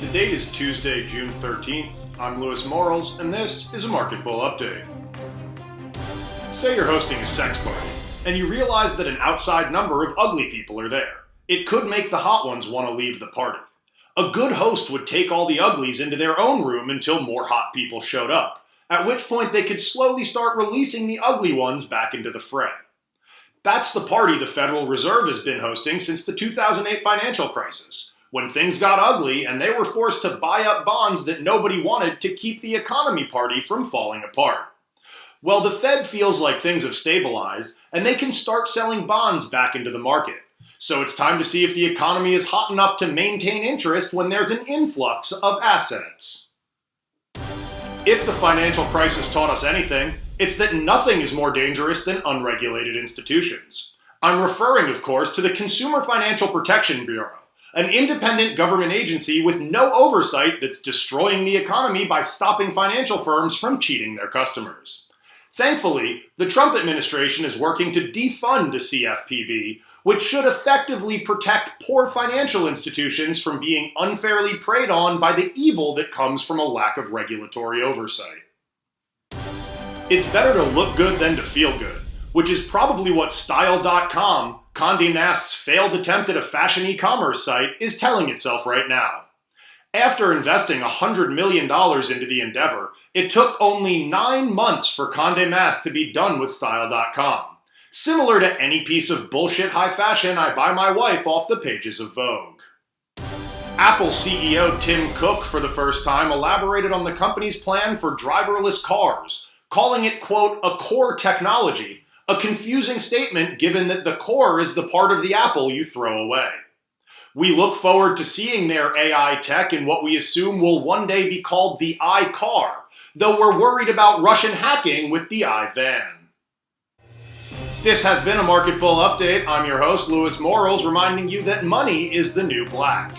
The date is Tuesday, June 13th. I'm Louis Morals, and this is a Market Bull Update. Say you're hosting a sex party, and you realize that an outside number of ugly people are there. It could make the hot ones want to leave the party. A good host would take all the uglies into their own room until more hot people showed up, at which point they could slowly start releasing the ugly ones back into the fray. That's the party the Federal Reserve has been hosting since the 2008 financial crisis, when things got ugly and they were forced to buy up bonds that nobody wanted to keep the economy party from falling apart. Well, the Fed feels like things have stabilized and they can start selling bonds back into the market. So it's time to see if the economy is hot enough to maintain interest when there's an influx of assets. If the financial crisis taught us anything, it's that nothing is more dangerous than unregulated institutions. I'm referring, of course, to the Consumer Financial Protection Bureau, an independent government agency with no oversight that's destroying the economy by stopping financial firms from cheating their customers. Thankfully, the Trump administration is working to defund the CFPB, which should effectively protect poor financial institutions from being unfairly preyed on by the evil that comes from a lack of regulatory oversight. It's better to look good than to feel good, which is probably what Style.com, Conde Nast's failed attempt at a fashion e-commerce site, is telling itself right now. After investing $100 million into the endeavor, it took only 9 months for Conde Nast to be done with Style.com. Similar to any piece of bullshit high fashion I buy my wife off the pages of Vogue. Apple CEO Tim Cook, for the first time, elaborated on the company's plan for driverless cars, calling it, quote, a core technology, a confusing statement given that the core is the part of the apple you throw away. We look forward to seeing their AI tech in what we assume will one day be called the iCar, though we're worried about Russian hacking with the iVan. This has been a Market Bull Update. I'm your host, Louis Morals, reminding you that money is the new black.